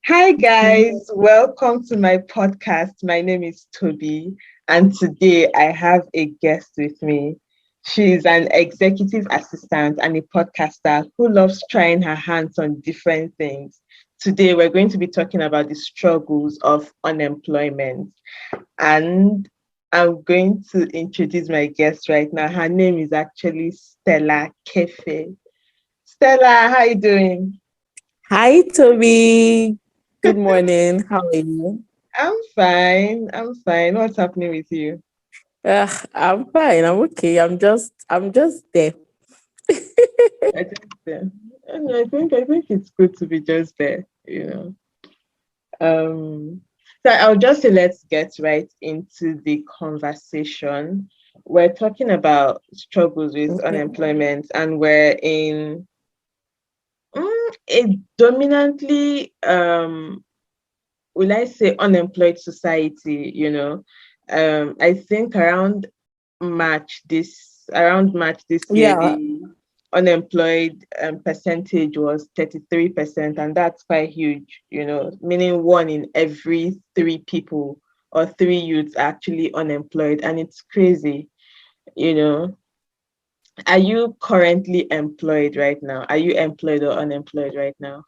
Hi, guys. Welcome to my podcast. My name is Toby, and today I have a guest with me. She's an executive assistant and a podcaster who loves trying her hands on different things. Today, we're going to be talking about the struggles of unemployment. And I'm going to introduce my guest right now. Her name is actually Stella Kefe. Stella, how you doing? Hi, Toby. Good morning. How are you? I'm fine. I'm fine. What's happening with you? I'm fine. I'm okay. I'm just there. I just and I think it's good to be just there. Um so I'll just say let's get right into the conversation. We're talking about struggles with Okay. unemployment, and we're in a dominantly will I say unemployed society. I think around March this year, Yeah. the unemployed percentage was 33%, and that's quite huge, meaning one in every three people or three youths are actually unemployed, and it's crazy, you know. Are you currently employed right now? Are you employed or unemployed right now?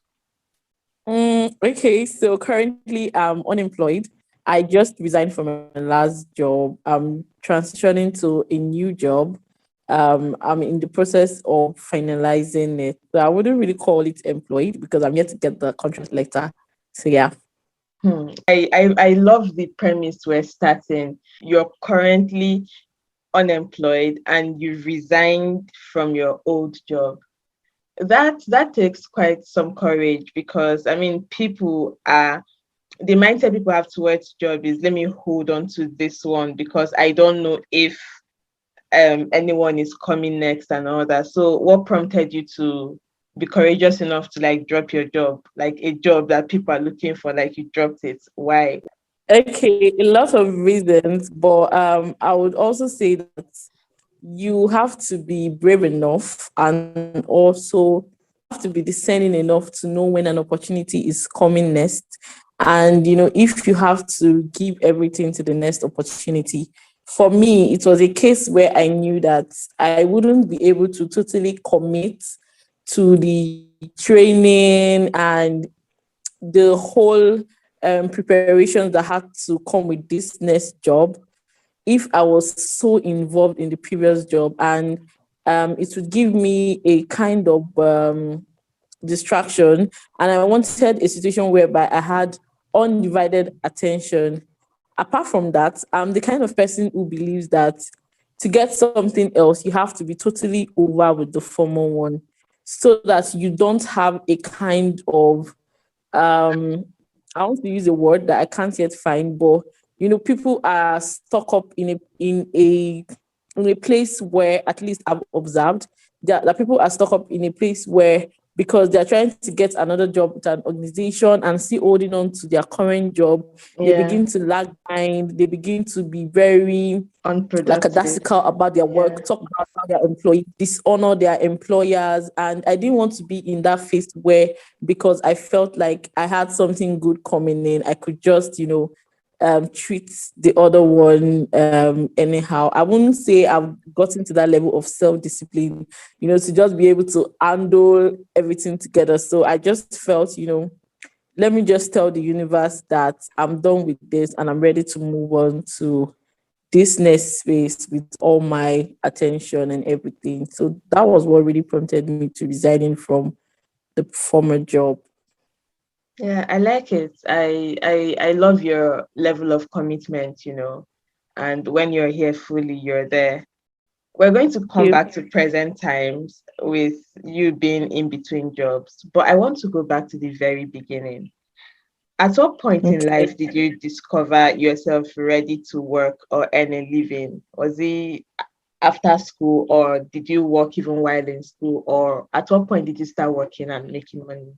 Okay. So currently, I'm unemployed. I just resigned from my last job. I'm transitioning to a new job. I'm in the process of finalizing it. So I wouldn't really call it employed because I'm yet to get the contract letter. So yeah. I love the premise we're starting. You're currently unemployed and you resigned from your old job. That takes quite some courage, because I mean people are the mindset people have towards job is, let me hold on to this one because I don't know if anyone is coming next and all that. So what prompted you to be courageous enough to like drop your job, like a job that people are looking for, like you dropped it? Why? Okay, a lot of reasons, but I would also say that you have to be brave enough and also have to be discerning enough to know when an opportunity is coming next. And if you have to give everything to the next opportunity, for me, it was a case where I knew that I wouldn't be able to totally commit to the training and the whole preparations that had to come with this next job if I was so involved in the previous job, and it would give me a kind of distraction. And I wanted a situation whereby I had undivided attention. Apart from that, I'm the kind of person who believes that to get something else, you have to be totally over with the former one so that you don't have a kind of um I want to use a word that I can't yet find, but people are stuck up in a place where, at least I've observed, that people are stuck up in a place where, because they're trying to get another job with an organization and still holding on to their current job, they Yeah, begin to lag behind, they begin to be very unproductive. lackadaisical about their Yeah. work, talk about how their employees dishonor their employers. And I didn't want to be in that phase where, because I felt like I had something good coming in, I could just, treat the other one anyhow. I wouldn't say I've gotten to that level of self-discipline, to just be able to handle everything together. So I just felt, let me just tell the universe that I'm done with this and I'm ready to move on to this next space with all my attention and everything. So that was what really prompted me to resigning from the former job. Yeah, I like it. I love your level of commitment. And when you're here fully, you're there. We're going to come You. back to present times with you being in between jobs, but I want to go back to the very beginning. At what point in Okay. life did you discover yourself ready to work or earn a living? Was it after school, or did you work even while in school, or at what point did you start working and making money?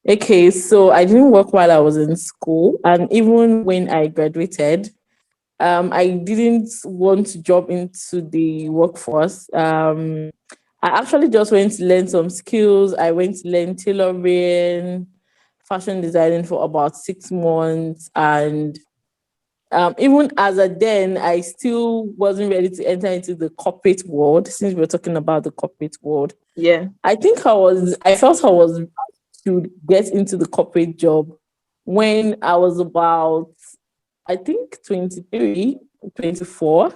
Okay, so I didn't work while I was in school, and even when I graduated, I didn't want to jump into the workforce. I actually just went to learn some skills. I went to learn tailoring, fashion designing for about 6 months. And even as a then, I still wasn't ready to enter into the corporate world, since we're talking about the corporate world. Yeah. I felt I was to get into the corporate job when I was about, I think, 23, 24.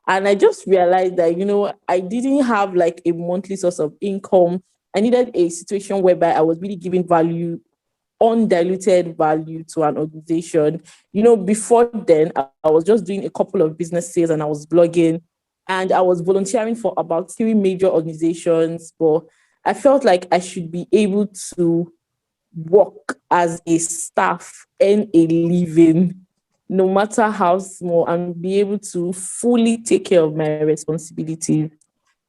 And I just realized that, I didn't have like a monthly source of income. I needed a situation whereby I was really giving value, undiluted value to an organization. Before then, I was just doing a couple of businesses and I was blogging and I was volunteering for about 3 major organizations. But I felt like I should be able to work as a staff, earn a living, no matter how small, and be able to fully take care of my responsibilities.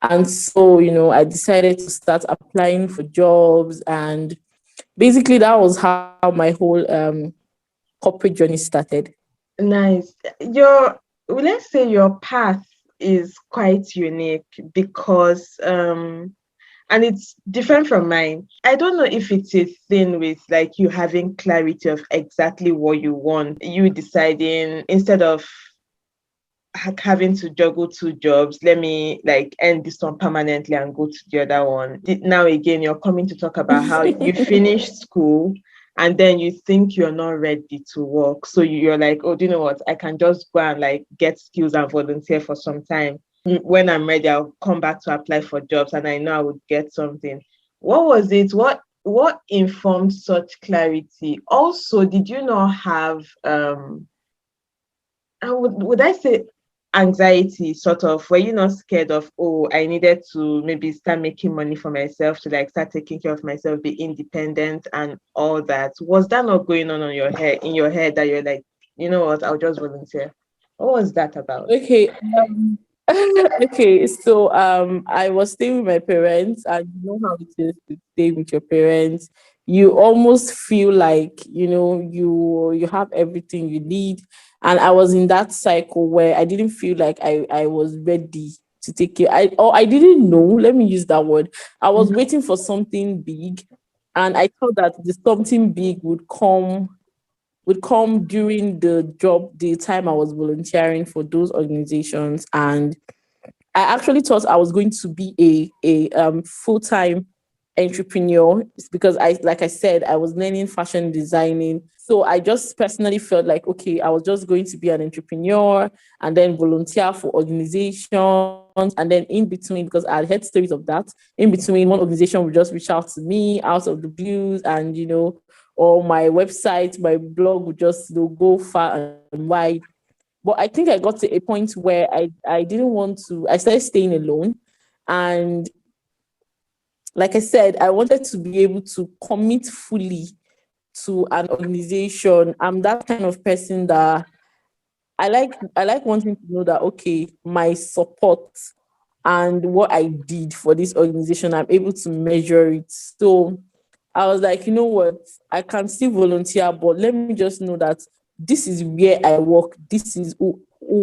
And so, I decided to start applying for jobs. And basically, that was how my whole corporate journey started. Nice. Let's say your path is quite unique because and it's different from mine. I don't know if it's a thing with like you having clarity of exactly what you want, you deciding instead of having to juggle 2 jobs, let me like end this one permanently and go to the other one. Now again, you're coming to talk about how you finished school and then you think you're not ready to work. So you're like, oh, do you know what? I can just go and like get skills and volunteer for some time. When I'm ready, I'll come back to apply for jobs and I know I would get something. What was it? What informed such clarity? Also, did you not have would I say anxiety, sort of? Were you not scared of, oh, I needed to maybe start making money for myself to like start taking care of myself, be independent and all that? Was that not going on in your head that you're like, you know what, I'll just volunteer? What was that about? Okay. Okay, so I was staying with my parents, and you know how it is to stay with your parents. You almost feel like you have everything you need, and I was in that cycle where I didn't feel like I was ready to take care. I didn't know. Let me use that word. I was waiting for something big, and I thought that the something big would come during the time I was volunteering for those organizations. And I actually thought I was going to be a full-time entrepreneur. It's because like I said, I was learning fashion designing. So I just personally felt like, okay, I was just going to be an entrepreneur and then volunteer for organizations. And then in between, because I had heard stories of that, in between, one organization would just reach out to me out of the blues, and or my website, my blog would just go far and wide. But I think I got to a point where I didn't want to, I started staying alone. And like I said, I wanted to be able to commit fully to an organization. I'm that kind of person that I like wanting to know that, okay, my support and what I did for this organization, I'm able to measure it. So I was like, you know what, I can still volunteer, but let me just know that this is where I work, this is who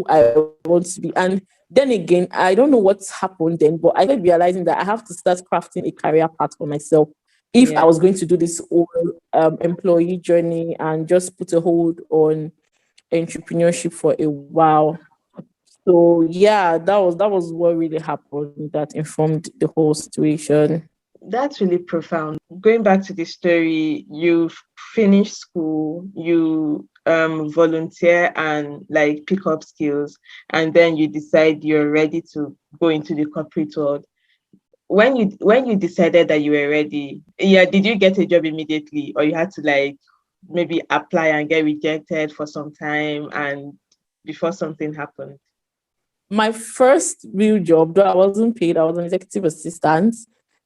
I want to be. And then again, I don't know what's happened then, but I started realizing that I have to start crafting a career path for myself if I Yeah, was going to do this whole employee journey and just put a hold on entrepreneurship for a while. So yeah, that was what really happened that informed the whole situation. that's really profound. Going back to the story, you finish school, you volunteer and like pick up skills, and then you decide you're ready to go into the corporate world. When you decided that you were ready, yeah, did you get a job immediately, or you had to like maybe apply and get rejected for some time and before something happened? My first real job, though I wasn't paid, I was an executive assistant.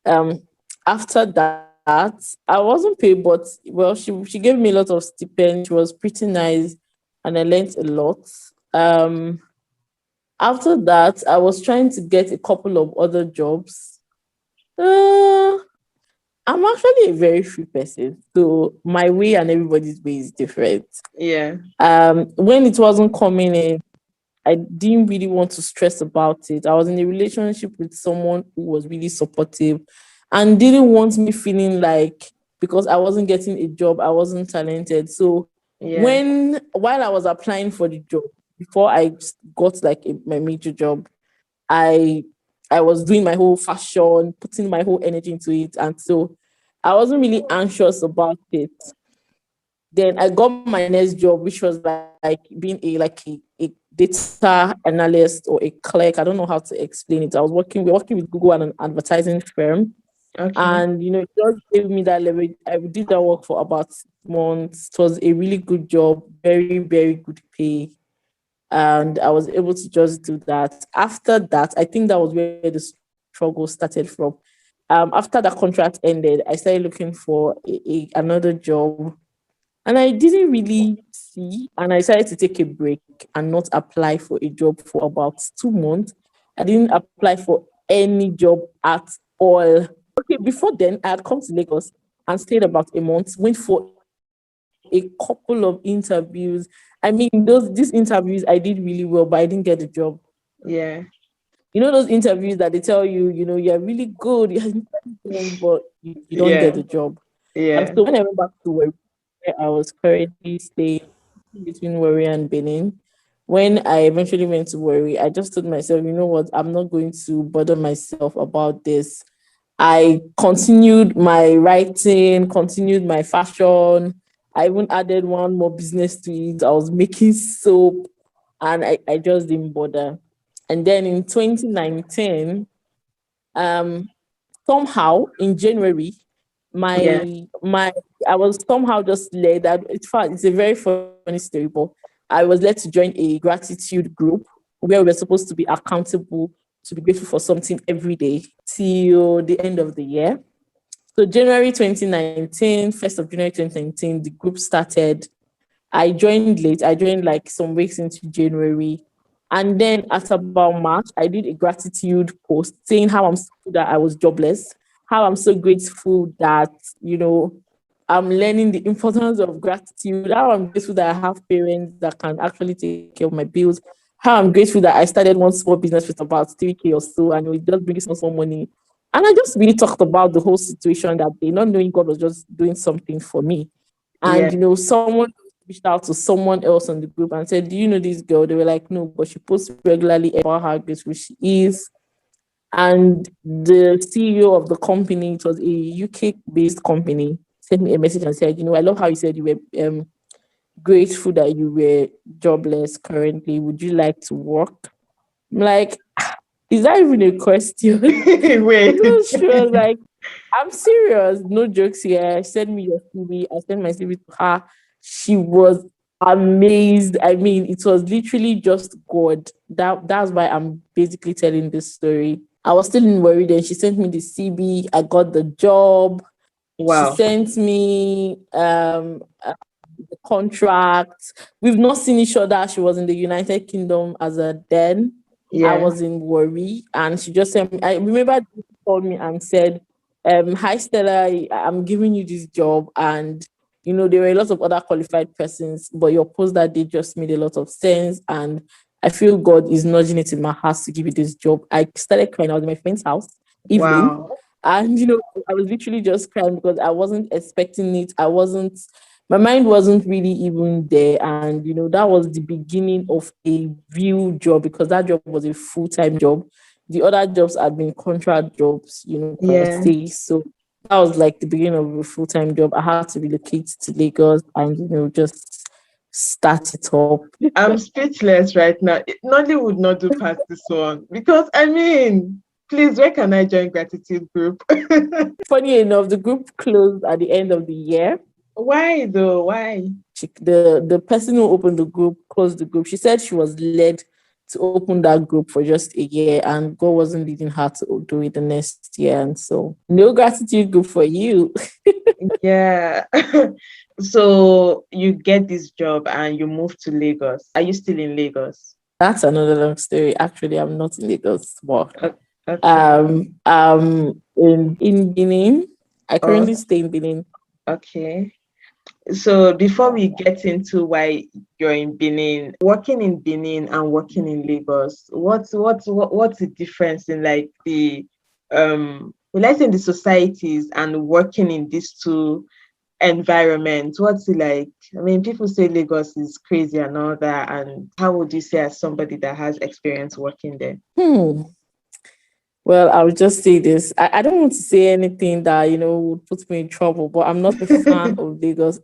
Um, After that, I wasn't paid, but well, she gave me a lot of stipend. She was pretty nice, and I learned a lot. Um, After that, I was trying to get a couple of other jobs. Uh, I'm actually a very free person, so my way and everybody's way is different. Yeah. When it wasn't coming in, I didn't really want to stress about it. I was in a relationship with someone who was really supportive and didn't want me feeling like because I wasn't getting a job. I wasn't talented. So Yeah. while I was applying for the job, before I got like my major job, I I was doing my whole fashion, putting my whole energy into it, and so I wasn't really anxious about it. Then I got my next job, which was like being a data analyst or a clerk. I don't know how to explain it. We're working with Google and an advertising firm. Okay. And it just gave me that level. I did that work for about 6 months. It was a really good job, very, very good pay. And I was able to just do that. After that, I think that was where the struggle started from. After that contract ended, I started looking for another job, and I didn't really see, and I decided to take a break and not apply for a job for about 2 months. I didn't apply for any job at all. Okay, before then, I had come to Lagos and stayed about a month, went for a couple of interviews. I mean, these interviews, I did really well, but I didn't get the job. Yeah. Those interviews that they tell you, you're really good, you're intelligent, but you don't get Yeah. the job. And Yeah. so when I went back to work, where I was currently staying between Warri and Benin, when I eventually went to Warri, I just told myself, you know what, I'm not going to bother myself about this. I continued my writing, continued my fashion. I even added one more business to it. I was making soap, and I just didn't bother. And then in 2019, um, somehow in January, Yeah. my I was somehow just led that it's a very funny story, but I was led to join a gratitude group where we were supposed to be accountable to be grateful for something every day till the end of the year. So January 2019, 1st of January 2019, the group started. I joined late. I joined like some weeks into January. And then at about March, I did a gratitude post saying how I'm so that I was jobless, how I'm so grateful that, I'm learning the importance of gratitude, how I'm grateful that I have parents that can actually take care of my bills, how I'm grateful that I started one small business with about 3K or so, and it just brings some small money. And I just really talked about the whole situation that day, not knowing God was just doing something for me. And Yeah. someone reached out to someone else on the group and said, "Do you know this girl?" They were like, "No, but she posts regularly about how grateful she is." And the CEO of the company, it was a UK based company, sent me a message and said, "I love how you said you were grateful that you were jobless currently. Would you like to work?" I'm like, is that even a question? Wait. So she was like, I'm serious, no jokes here. Send me your CV. I sent my CV to her. She was amazed. I mean, it was literally just God. That's why I'm basically telling this story. I was still in worry then. She sent me the CV. I got the job. She Wow. sent me the contract. We've not seen each other. She was in the United Kingdom as a then. I Yeah. was in worry, and she just sent me. I remember she called me and said, "Hi Stella, I'm giving you this job, and there were a lot of other qualified persons, but your post that day just made a lot of sense, and I feel God is nudging it in my heart to give you this job." I started crying. I was in my friend's house, Evelyn, Wow. and I was literally just crying because I wasn't expecting it. My mind wasn't really even there. And, that was the beginning of a real job because that job was a full time job. The other jobs had been contract jobs, per Yeah. se. So that was like the beginning of a full time job. I had to relocate to Lagos and, just start it up. I'm speechless right now. Nolly would not do past this one because I mean, please, where can I join gratitude group? Funny enough, the group closed at the end of the year. Why though? Why? The person who opened the group closed the group. She said she was led to open that group for just a year, and God wasn't leading her to do it the next year. And so, no gratitude group for you. Yeah. So you get this job and you move to Lagos. Are you still in Lagos? That's another long story. Actually, I'm not in Lagos, but Okay. in Benin. I Oh, currently stay in Benin. okay. So before we get into why you're in Benin, working in Benin and working in Lagos, what's the difference in like the will I say in the societies and working in these two environments, what's it like? I mean, people say Lagos is crazy and all that. And how would you say as somebody that has experience working there? Hmm. Well, I would just say this. I don't want to say anything that, would put me in trouble, but I'm not a fan of Lagos.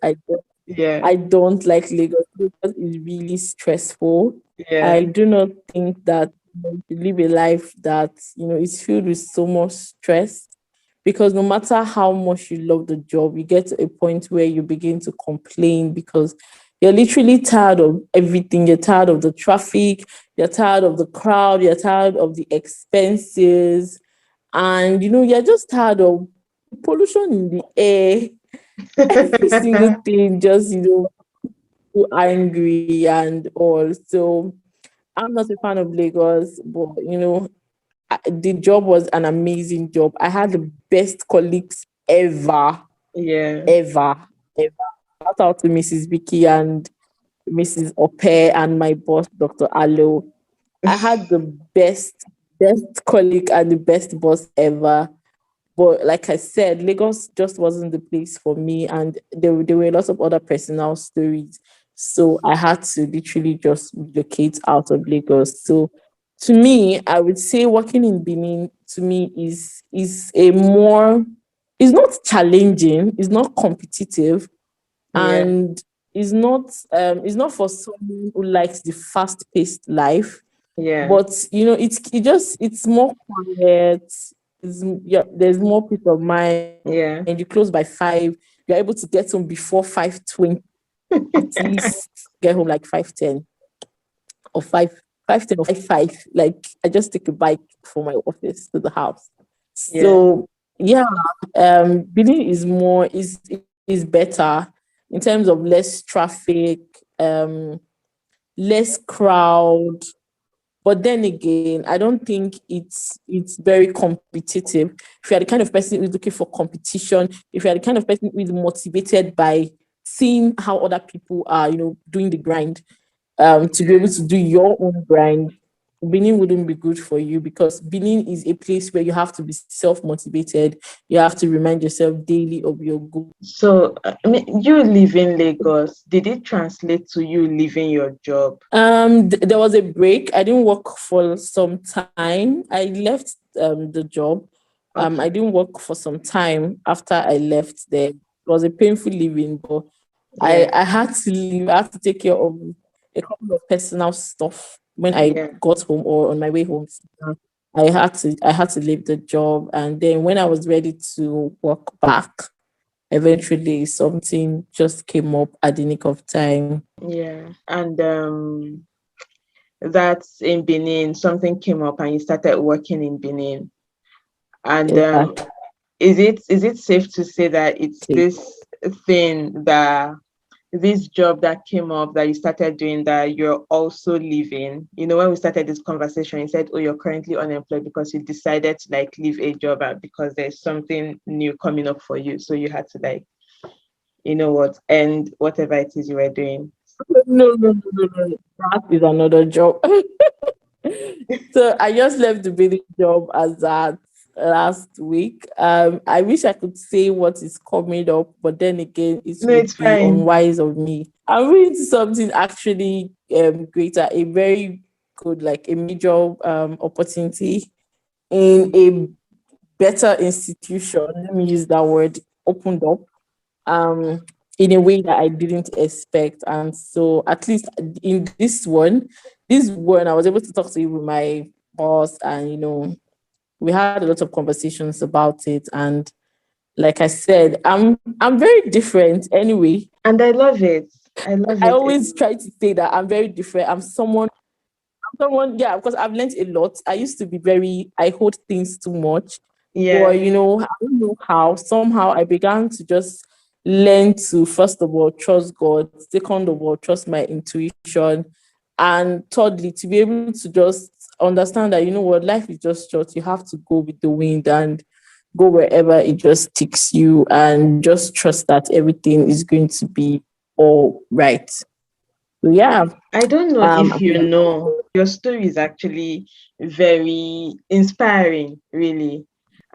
Yeah, I don't like Lagos. Lagos is really stressful. yeah, I do not think that you live a life that, is filled with so much stress, because no matter how much you love the job, you get to a point where you begin to complain because you're literally tired of everything. You're tired of the traffic, you're tired of the crowd, you're tired of the expenses, and you're just tired of pollution in the air. Every single thing just, so angry and all. So I'm not a fan of Lagos, but the job was an amazing job. I had the best colleagues ever, yeah. ever, ever. Shout out to Mrs. Vicky and Mrs. Ope and my boss, Dr. Alo. I had the best colleague and the best boss ever. But like I said, Lagos just wasn't the place for me, and there were lots of other personal stories. So I had to literally just relocate out of Lagos. So to me, I would say working in Benin to me is a more, it's not challenging, it's not competitive, Yeah, and it's not for someone who likes the fast-paced life, yeah, but it's more quiet. Yeah, there's more peace of mind. yeah. You close by 5, you're able to get home before 5:20, at least get home like 5:10 or 5:10 or 5:05. Like, I just take a bike from my office to the house. Yeah, So yeah, Benin is better in terms of less traffic, um, less crowd. But then again, I don't think it's very competitive. If you're the kind of person who's looking for competition, if you're the kind of person who is motivated by seeing how other people are, doing the grind, to be able to do your own grind, Benin wouldn't be good for you, because Benin is a place where you have to be self-motivated. You have to remind yourself daily of your goal. so, I mean, you live in Lagos. Did it translate to you leaving your job? There was a break. I didn't work for some time. I left the job. I Okay. didn't work for some time after I left there. It was a painful leaving, but I Yeah, I had to leave. I had to take care of a couple of personal stuff when I yeah, got home or on my way home. I had to leave the job, and then when I was ready to work back, eventually something just came up at the nick of time. yeah. And that's in Benin. Something came up and you started working in Benin. And Exactly. is it safe to say that it's thing that this job that came up that you started doing that you're also leaving? You know, when we started this conversation, you said, oh, you're currently unemployed because you decided to like leave a job because there's something new coming up for you. So you had to like, you know what, end whatever it is you were doing. No, no, no, no, no. That is another job. So I just left the billing job as at last week. I wish I could say what is coming up, but then again, it No, it's would be fine. unwise of me. I'm reading something actually greater, a very good, like a major opportunity in a better institution. Let me use that word, opened up um in a way that I didn't expect. And so at least in this one, I was able to talk to you with my boss, and we had a lot of conversations about it. And like I said, I'm very different anyway. And I love it. I love I it. always try to say that I'm very different. I'm someone, yeah, because I've learned a lot. I used to be I hold things too much. But, Yeah. I don't know how. Somehow I began to just learn to, first of all, trust God. Second of all, trust my intuition. And thirdly, to be able to just understand that, what, life is just short. You have to go with the wind and go wherever it just takes you, and just trust that everything is going to be all right. So, yeah. I don't know if Um, you know, your story is actually very inspiring, really.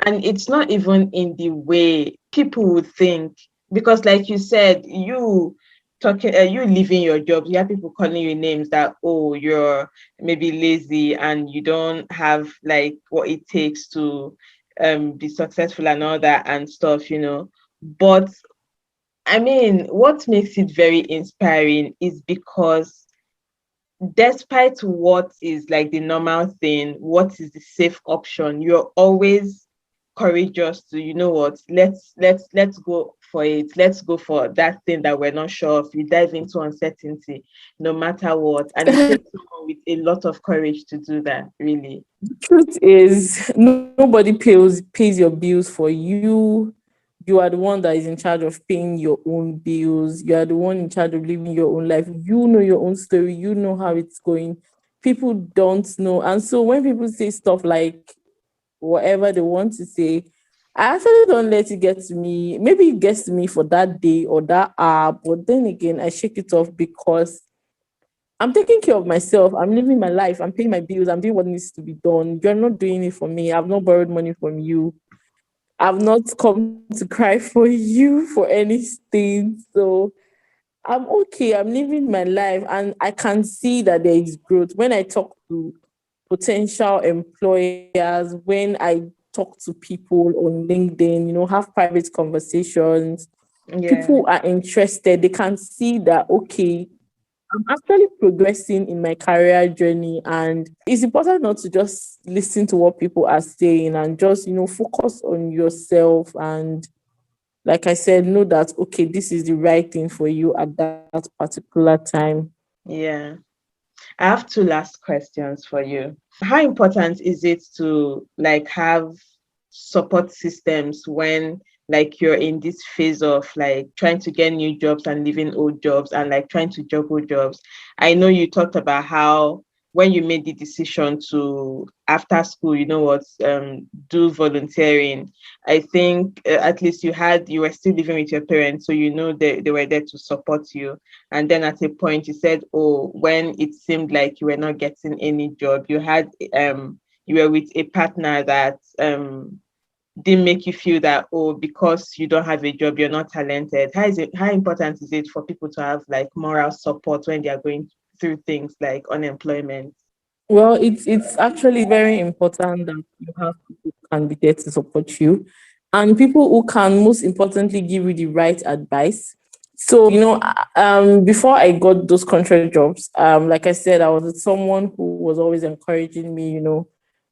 And it's not even in the way people would think, because like you said, you talking you leaving your job, you have people calling you names that, oh, you're maybe lazy and you don't have like what it takes to be successful and all that and stuff, but I mean, what makes it very inspiring is because despite what is like the normal thing, what is the safe option, you're always courageous to, you know what, let's go for it. Let's go for that thing that we're not sure of. You dive into uncertainty no matter what. And it takes someone with a lot of courage to do that, really. Truth is, nobody pays your bills for you. You are the one that is in charge of paying your own bills. You are the one in charge of living your own life. You know your own story. You know how it's going. People don't know. And so when people say stuff like whatever they want to say, I actually don't let it get to me. Maybe it gets to me for that day or that hour, but then again, I shake it off because I'm taking care of myself. I'm living my life. I'm paying my bills. I'm doing what needs to be done. You're not doing it for me. I've not borrowed money from you. I've not come to cry for you for anything. So I'm okay. I'm living my life and I can see that there is growth. When I talk to potential employers, when I talk to people on LinkedIn, have private conversations, Yeah. people are interested. They can see that, okay, I'm actually progressing in my career journey, and it's important not to just listen to what people are saying and just, focus on yourself. And like I said, know that, okay, this is the right thing for you at that particular time. Yeah. I have two last questions for you. How important is it to like have support systems when like you're in this phase of like trying to get new jobs and leaving old jobs and like trying to juggle jobs? I know you talked about how when you made the decision to after school, do volunteering. I think at least you were still living with your parents, so they were there to support you. And then at a point you said, oh, when it seemed like you were not getting any job, you were with a partner that didn't make you feel that, oh, because you don't have a job, you're not talented. How important is it for people to have like moral support when they are going through things like unemployment? Well, it's actually very important that you have people who can be there to support you and people who can most importantly give you the right advice. So, before I got those contract jobs, like I said, I was with someone who was always encouraging me,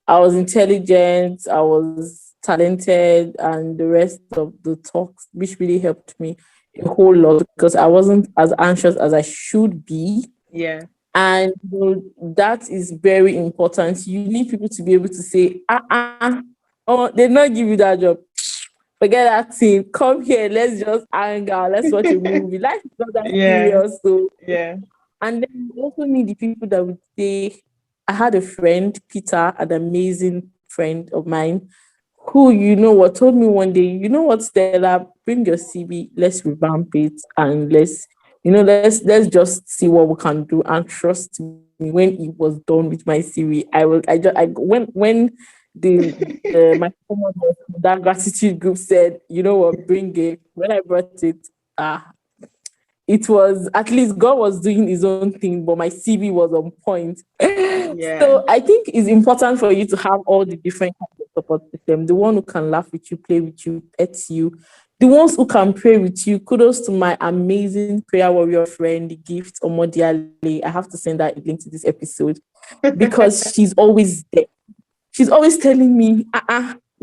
I was intelligent, I was talented, and the rest of the talks, which really helped me a whole lot because I wasn't as anxious as I should be. Yeah. And that is very important. You need people to be able to say, oh, they not give you that job. Forget that thing. Come here. Let's just hang out. Let's watch a movie. Life is not that Yeah. serious. So, Yeah. and then you also need the people that would say, I had a friend, Peter, an amazing friend of mine, who, told me one day, Stella, bring your CV, let's revamp it and let's just see what we can do. And trust me, when it was done with my CV, when my former boss, that gratitude group said, bring it. When I brought it, it was, at least God was doing his own thing, but my CV was on point. Yeah. So I think it's important for you to have all the different kinds of support system. The one who can laugh with you, play with you, pet you, the ones who can pray with you. Kudos to my amazing prayer warrior friend, the gift Omodiale. I have to send that link to this episode because she's always there. She's always telling me,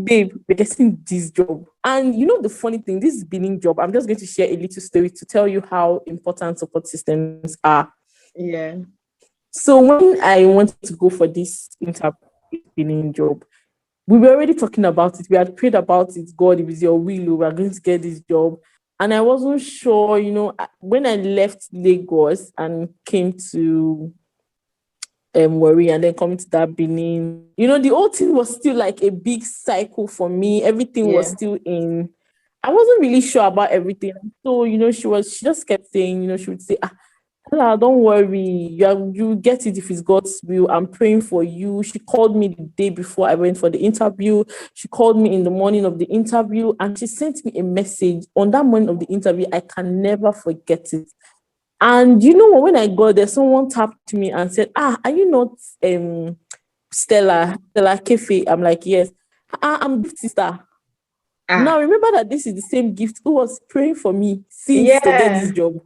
babe, we're getting this job. And the funny thing, this billing job, I'm just going to share a little story to tell you how important support systems are. Yeah. So when I wanted to go for this billing job, we were already talking about it. We had prayed about it. God, if it's your will, we are going to get this job. And I wasn't sure, when I left Lagos and came to worry and then coming to that Benin. The whole thing was still like a big cycle for me. Everything was Yeah. still in. I wasn't really sure about everything. So, she just kept saying, she would say, Stella, don't worry. You get it if it's God's will. I'm praying for you. She called me the day before I went for the interview. She called me in the morning of the interview and she sent me a message on that morning of the interview. I can never forget it. And you know what? When I got there, someone tapped me and said, are you not Stella Kefe? I'm like, yes. I'm Gift sister. Ah, Now remember that this is the same Gift who was praying for me since to get yeah, this job.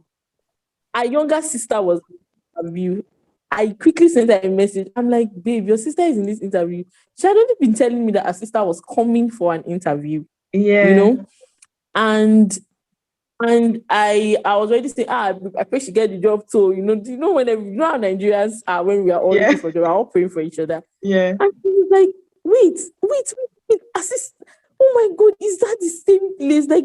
Our younger sister was in the interview. I quickly sent her a message. I'm like, babe, your sister is in this interview. She had only been telling me that her sister was coming for an interview, you yeah, know? And I was already saying, I pray she get the job too. Do you know you know how Nigerians are when we are all yeah, looking for a job, we're all praying for each other. yeah, And she was like, wait, assist. Oh my God, is that the same place? Like,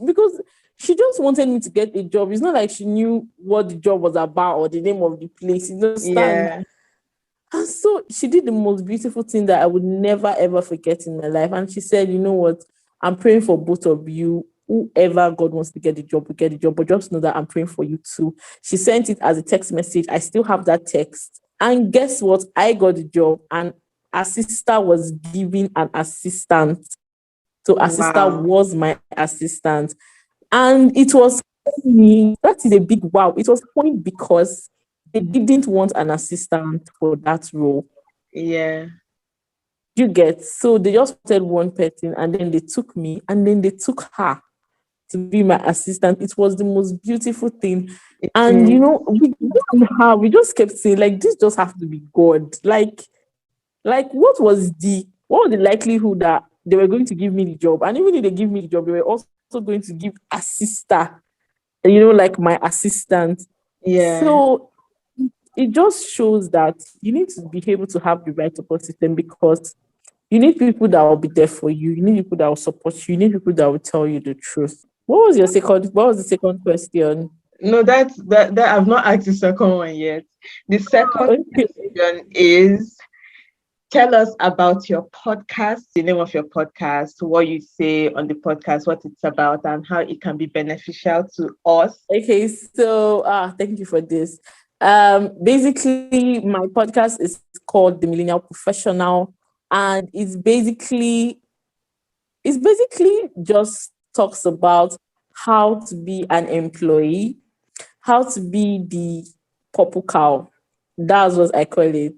because she just wanted me to get a job. It's not like she knew what the job was about or the name of the place. You understand? yeah. And so she did the most beautiful thing that I would never ever forget in my life. And she said, you know what? I'm praying for both of you. Whoever God wants to get the job will get the job. But just know that I'm praying for you too. She sent it as a text message. I still have that text. And guess what? I got the job and her sister was giving an assistant. So her sister Wow. was my assistant. And it was funny. That is a big wow. It was funny because they didn't want an assistant for that role. Yeah. You get, so they just wanted one person and then they took me and then they took her to be my assistant. It was the most beautiful thing. It And is. we just kept saying, like, this just have to be God. Like what was the likelihood that they were going to give me the job? And even if they give me the job, they were also going to give a sister, like my assistant. Yeah. So it just shows that you need to be able to have the right support system because you need people that will be there for you. You need people that will support you. You need people that will tell you the truth. What was the second question? No, that I've not asked the second one yet. The second Okay. question is, tell us about your podcast, the name of your podcast, what you say on the podcast, what it's about, and how it can be beneficial to us. Okay, so thank you for this. Basically my podcast is called The Millennial Professional, and it's basically just talks about how to be an employee, how to be the purple cow. That's what I call it.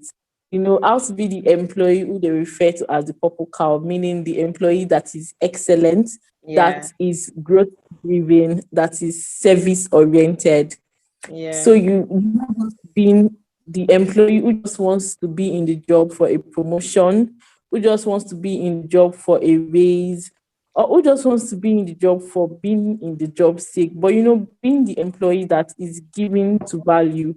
How to be the employee who they refer to as the purple cow, meaning the employee that is excellent, Yeah. that is growth driven, that is service oriented. So Yeah. you have just been the employee who just wants to be in the job for a promotion, who just wants to be in the job for a raise, or who just wants to be in the job for being in the job sake. But being the employee that is giving to value,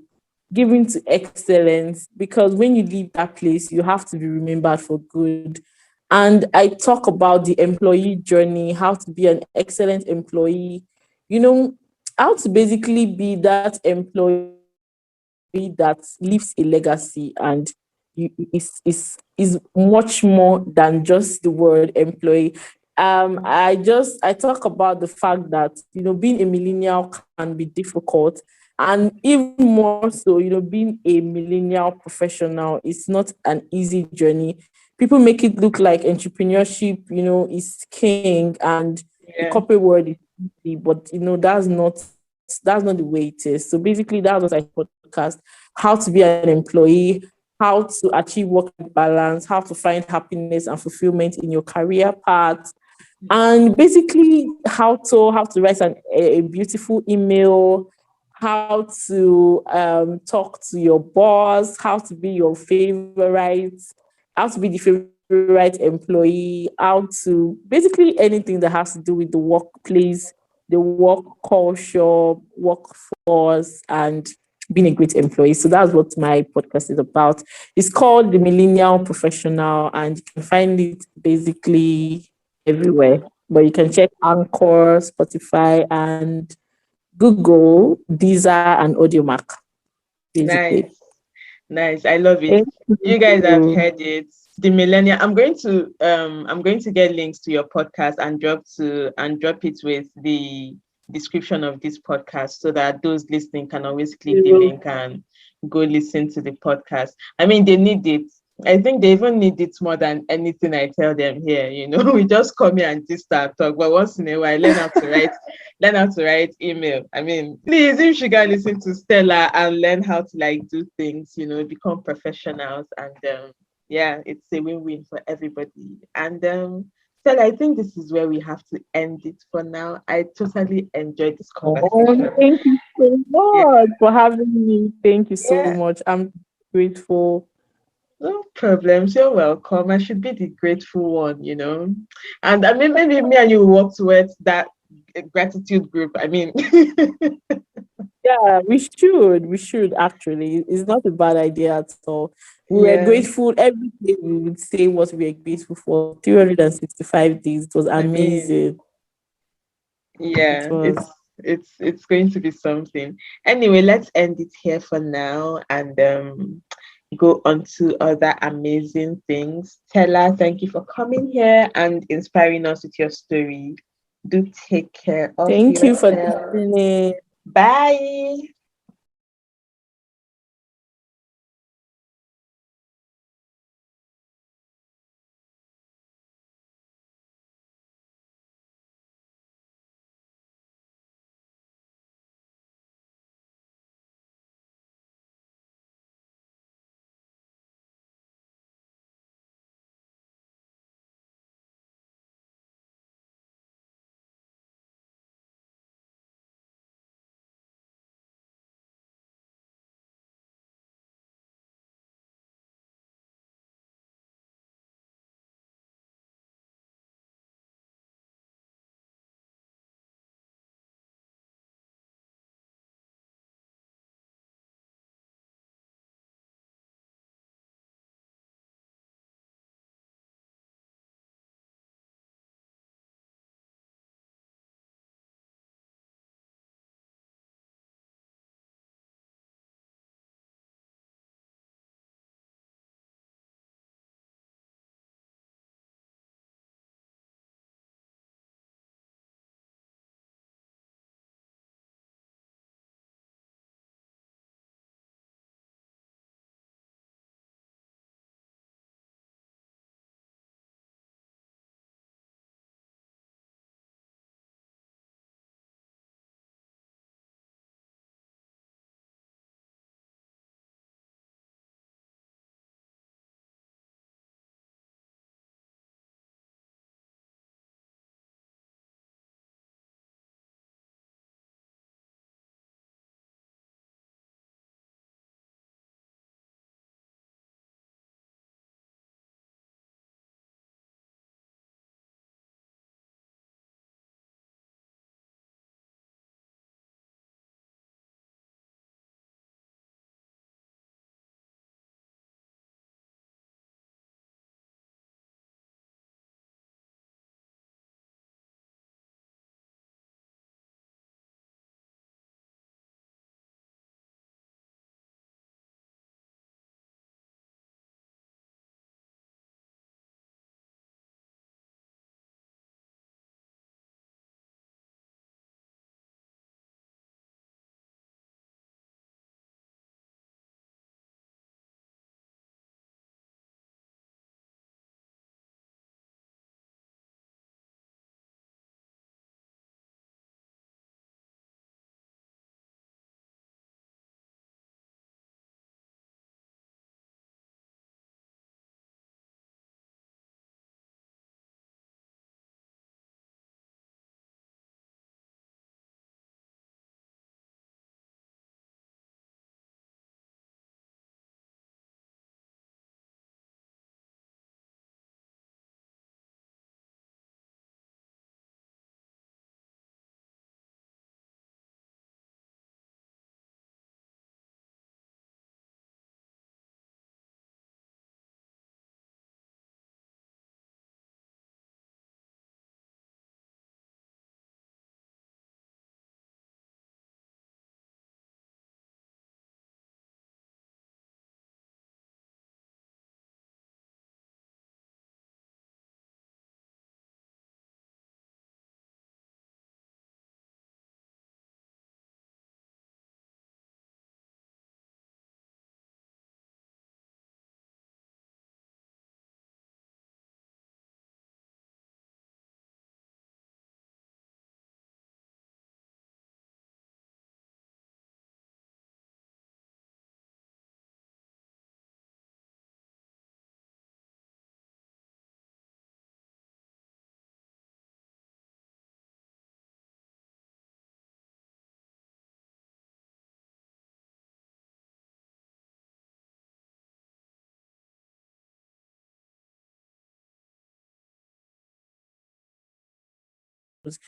giving to excellence, because when you leave that place, you have to be remembered for good. And I talk about the employee journey, how to be an excellent employee, you know, how to basically be that employee that leaves a legacy and is much more than just the word employee. I talk about the fact that being a millennial can be difficult, and even more so, being a millennial professional is not an easy journey. People make it look like entrepreneurship, is king, and the Yeah. corporate world is easy, but that's not the way it is. So basically, that's what I podcast: how to be an employee, how to achieve work balance, how to find happiness and fulfillment in your career path, and basically how to write a beautiful email, how to talk to your boss, how to be your favorite, how to be the favorite employee, how to basically anything that has to do with the workplace, the work culture, workforce, and being a great employee. So that's what my podcast is about. It's called The Millennial Professional, and you can find it basically everywhere. But you can check Anchor, Spotify, and Google, Deezer, and AudioMac, basically. Nice. Nice. I love it. Thank You guys have you. heard it. The millennial. I'm going to get links to your podcast and drop it with description of this podcast so that those listening can always click We the will. link and go listen to the podcast. I mean, they need it. I think they even need it more than anything I tell them here. We just come here and just start talk. But once in a while, learn how to write email. I mean, please, if you can listen to Stella and learn how to do things, become professionals, and yeah, it's a win-win for everybody. And Stella, I think this is where we have to end it for now. I totally enjoyed this Oh, conversation. thank you so Yeah, much for having me. Thank you so yeah. much. I'm grateful. No problems. You're welcome. I should be the grateful one. And I mean, maybe me and you work towards that gratitude group. I mean, Yeah, we should. We should actually. It's not a bad idea at all. We were yeah. grateful every day. We would say what we were grateful for. 365 days. It was I mean, amazing. It yeah. It's was. it's going to be something. Anyway, let's end it here for now and go on to other amazing things. Stella, thank you for coming here and inspiring us with your story. Do take care of Thank you for yourself. listening. Bye.